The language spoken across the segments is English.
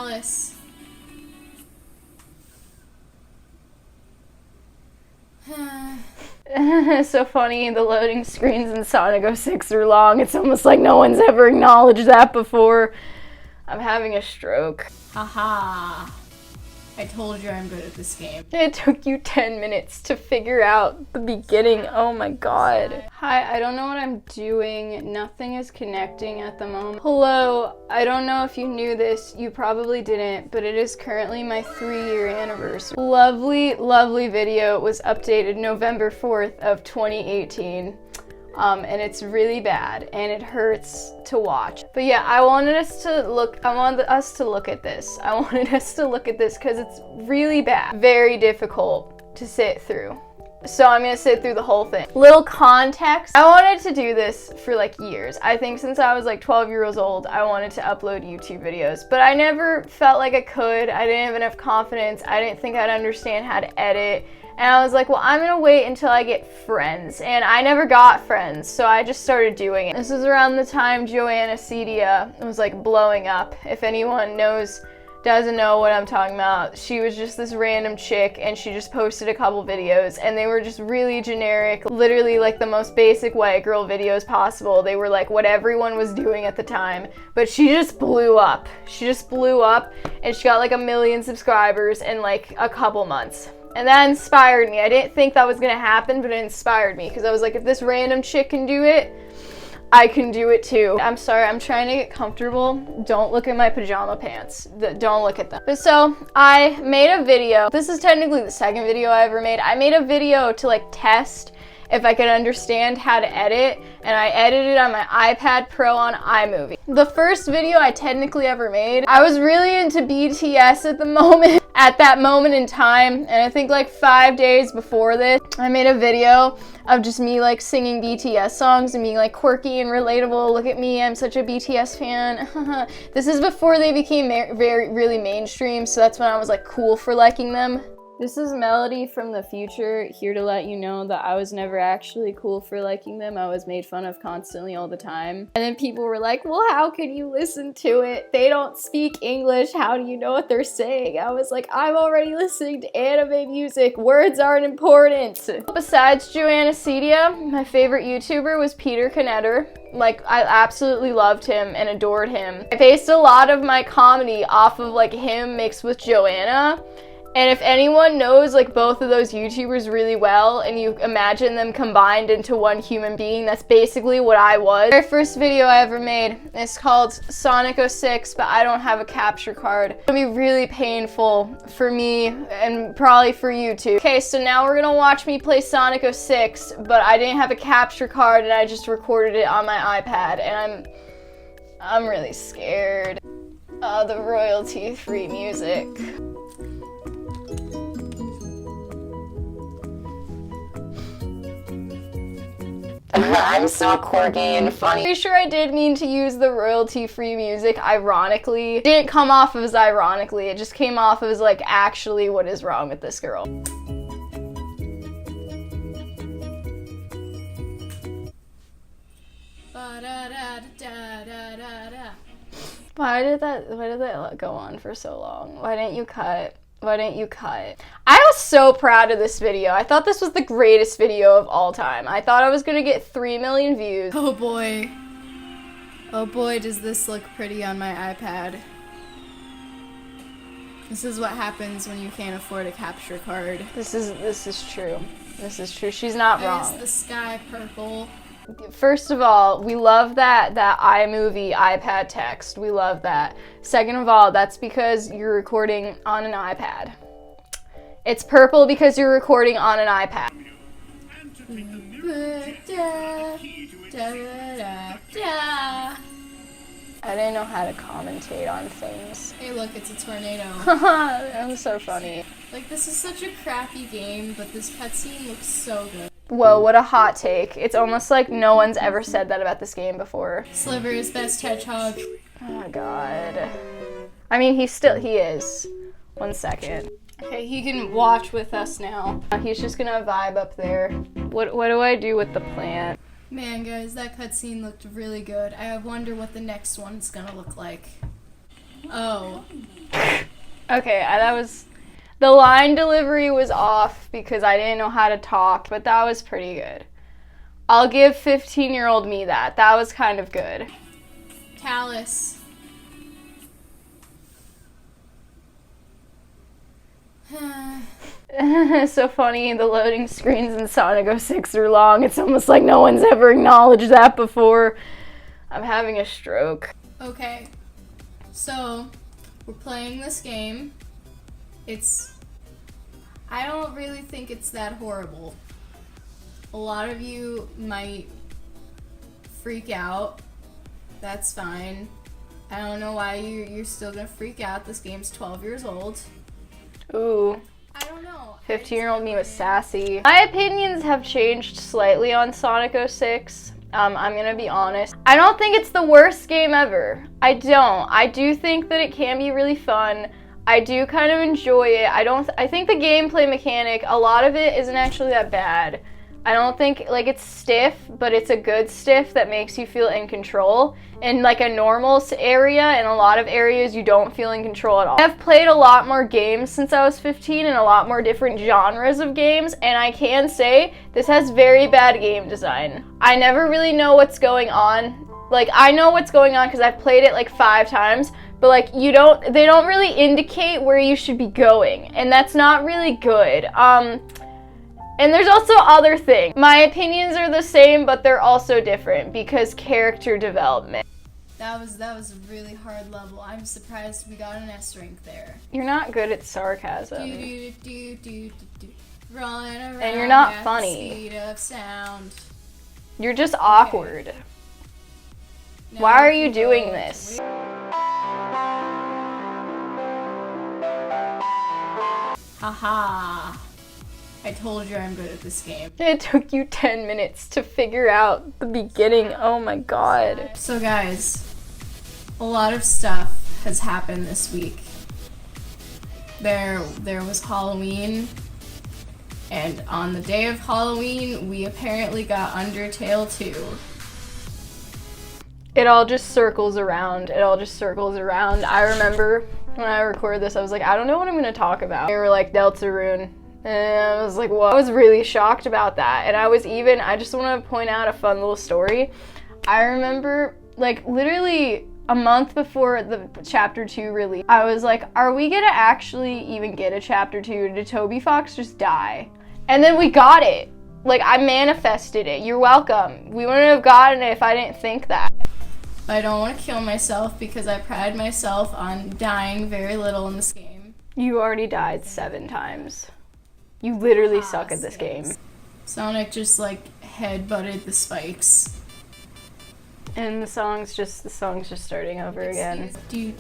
jealous. It's so funny, the loading screens in Sonic 06 are long. It's almost like no one's ever acknowledged that before. I'm having a stroke. Haha. I told you I'm good at this game. It took you 10 minutes to figure out the beginning. Oh my god. Hi, I don't know what I'm doing. Nothing is connecting at the moment. Hello, I don't know if you knew this. You probably didn't, but it is currently my 3-year anniversary. Lovely, lovely video. It was updated November 4th of 2018. And it's really bad and it hurts to watch. But yeah, I wanted us to look at this. I wanted us to look at this because it's really bad. Very difficult to sit through. So I'm gonna sit through the whole thing. Little context. I wanted to do this for like years. I think since I was like 12 years old, I wanted to upload YouTube videos, but I never felt like I could. I didn't have enough confidence. I didn't think I'd understand how to edit. And I was like, well, I'm gonna wait until I get friends. And I never got friends, so I just started doing it. This was around the time Joanna Cedia was like blowing up. If anyone doesn't know what I'm talking about, she was just this random chick and she just posted a couple videos and they were just really generic, literally like the most basic white girl videos possible. They were like what everyone was doing at the time, but she just blew up. She just blew up and she got like 1 million subscribers in like a couple months. And that inspired me. I didn't think that was gonna happen, but it inspired me because I was like, if this random chick can do it, I can do it too. I'm sorry, I'm trying to get comfortable. Don't look at my pajama pants. Don't look at them. But so I made a video. This is technically the second video I ever made. I made a video to like test if I could understand how to edit, and I edited on my iPad Pro on iMovie. The first video I technically ever made, I was really into BTS at the moment, at that moment in time, and I think like 5 days before this, I made a video of just me like singing BTS songs and being like quirky and relatable. Look at me, I'm such a BTS fan. This is before they became really mainstream, so that's when I was like cool for liking them. This is Melody from the future, here to let you know that I was never actually cool for liking them. I was made fun of constantly all the time. And then people were like, well, how can you listen to it? They don't speak English. How do you know what they're saying? I was like, I'm already listening to anime music. Words aren't important. Besides Joanna Cedia, my favorite YouTuber was Peter Canetter. Like, I absolutely loved him and adored him. I based a lot of my comedy off of like him mixed with Joanna. And if anyone knows like both of those YouTubers really well and you imagine them combined into one human being, that's basically what I was. The very first video I ever made is called Sonic 06, but I don't have a capture card. It's gonna be really painful for me and probably for you too. Okay, so now we're gonna watch me play Sonic 06, but I didn't have a capture card and I just recorded it on my iPad, and I'm really scared. The royalty-free music. I'm so quirky and funny. Pretty sure I did mean to use the royalty-free music ironically. It didn't come off as ironically, it just came off as like actually what is wrong with this girl. Why did that go on for so long? Why didn't you cut? Why didn't you cut? I was so proud of this video. I thought this was the greatest video of all time. I thought I was gonna get 3 million views. Oh boy. Oh boy, does this look pretty on my iPad. This is what happens when you can't afford a capture card. This is true. This is true. She's not wrong. Is the sky purple? First of all, we love that iMovie iPad text. We love that. Second of all, that's because you're recording on an iPad. It's purple because you're recording on an iPad. I didn't know how to commentate on things. Hey look, it's a tornado. That was so funny. Like, this is such a crappy game, but this cutscene looks so good. Whoa, what a hot take. It's almost like no one's ever said that about this game before. Sliver is best hedgehog. Oh my god. I mean, he is. 1 second. Okay, he can watch with us now. He's just gonna vibe up there. What do I do with the plant? Man, guys, that cutscene looked really good. I wonder what the next one's gonna look like. Oh. Okay, the line delivery was off because I didn't know how to talk, but that was pretty good. I'll give 15-year-old me that. That was kind of good. Callus. So funny, the loading screens in Sonic 06 are long. It's almost like no one's ever acknowledged that before. I'm having a stroke. Okay, so we're playing this game. I don't really think it's that horrible. A lot of you might freak out. That's fine. I don't know why you're still gonna freak out. This game's 12 years old. Ooh. I don't know. 15-year-old me was sassy. My opinions have changed slightly on Sonic 06. I'm gonna be honest. I don't think it's the worst game ever. I don't. I do think that it can be really fun. I do kind of enjoy it. I think the gameplay mechanic, a lot of it isn't actually that bad. I don't think, like, it's stiff, but it's a good stiff that makes you feel in control. In, like, a normal area, in a lot of areas, you don't feel in control at all. I've played a lot more games since I was 15 and a lot more different genres of games, and I can say this has very bad game design. I never really know what's going on. Like, I know what's going on because I've played it, like, 5 times, but, like, they don't really indicate where you should be going, and that's not really good. And there's also other things. My opinions are the same, but they're also different because character development. That was a really hard level. I'm surprised we got an S rank there. You're not good at sarcasm. Rolling around and you're not at funny. The speed of sound. You're just awkward. Now Why are we you can doing go this? Haha. I told you I'm good at this game. It took you 10 minutes to figure out the beginning. Oh my god. So guys, a lot of stuff has happened this week. There was Halloween, and on the day of Halloween, we apparently got Undertale 2. It all just circles around. I remember when I recorded this, I was like, I don't know what I'm gonna talk about. They were like, Deltarune. And I was like, what? I was really shocked about that. And I just want to point out a fun little story. I remember, like, literally a month before the chapter 2 release, I was like, are we gonna actually even get a chapter 2? Did Toby Fox just die? And then we got it. Like, I manifested it. You're welcome. We wouldn't have gotten it if I didn't think that. I don't want to kill myself because I pride myself on dying very little in this game. You already died 7 times. You literally suck at this game. Sonic just, like, head-butted the spikes. And the song's just starting over again. Do.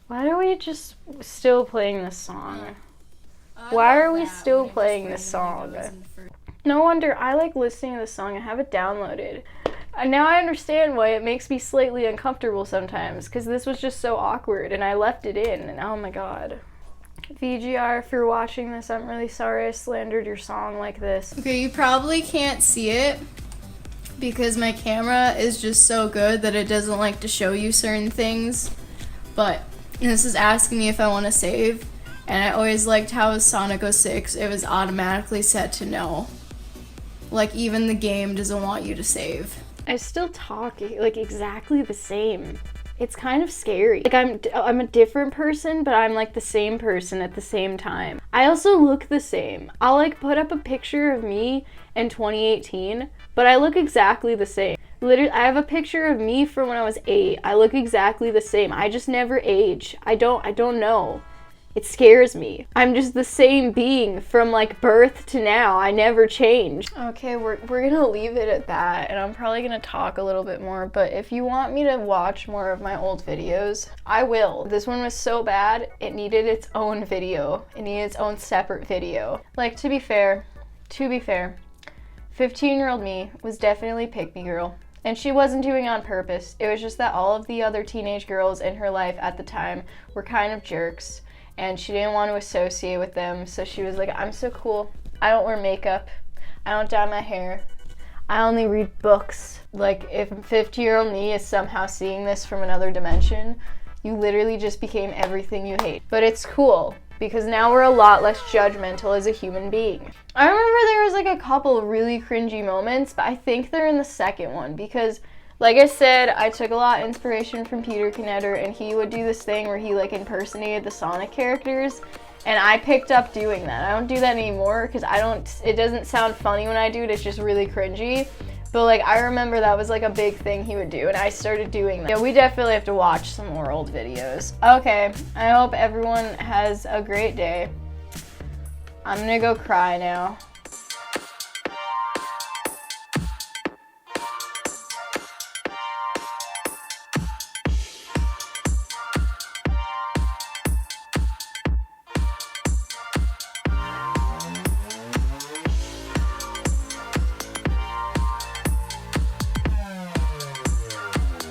Why are we just still playing this song? Why are we still playing this song? No wonder I like listening to this song. I have it downloaded. And now I understand why it makes me slightly uncomfortable sometimes, because this was just so awkward and I left it in, and oh my god. VGR, if you're watching this, I'm really sorry I slandered your song like this. Okay, you probably can't see it because my camera is just so good that it doesn't like to show you certain things, but this is asking me if I want to save, and I always liked how with Sonic 06 it was automatically set to no. Like, even the game doesn't want you to save. I still talk like exactly the same. It's kind of scary. Like, I'm a different person, but I'm like the same person at the same time. I also look the same. I'll like put up a picture of me in 2018, but I look exactly the same. Literally, I have a picture of me from when I was 8. I look exactly the same. I just never age. I don't know. It scares me. I'm just the same being from like birth to now. I never change. Okay, we're gonna leave it at that, and I'm probably gonna talk a little bit more, but if you want me to watch more of my old videos, I will. This one was so bad, it needed its own video. It needed its own separate video. Like, to be fair, 15-year-old me was definitely pick me girl. And she wasn't doing it on purpose. It was just that all of the other teenage girls in her life at the time were kind of jerks, and she didn't want to associate with them, so she was like, I'm so cool. I don't wear makeup. I don't dye my hair. I only read books. Like, if 50-year-old me is somehow seeing this from another dimension, You literally just became everything you hate. But it's cool, because now we're a lot less judgmental as a human being. I remember there was like a couple really cringy moments, but I think they're in the second one, because like I said, I took a lot of inspiration from Peter Knetter, and he would do this thing where he like impersonated the Sonic characters, and I picked up doing that. I don't do that anymore because it doesn't sound funny when I do it, it's just really cringy. But like, I remember that was like a big thing he would do, and I started doing that. Yeah, we definitely have to watch some more old videos. Okay, I hope everyone has a great day. I'm gonna go cry now.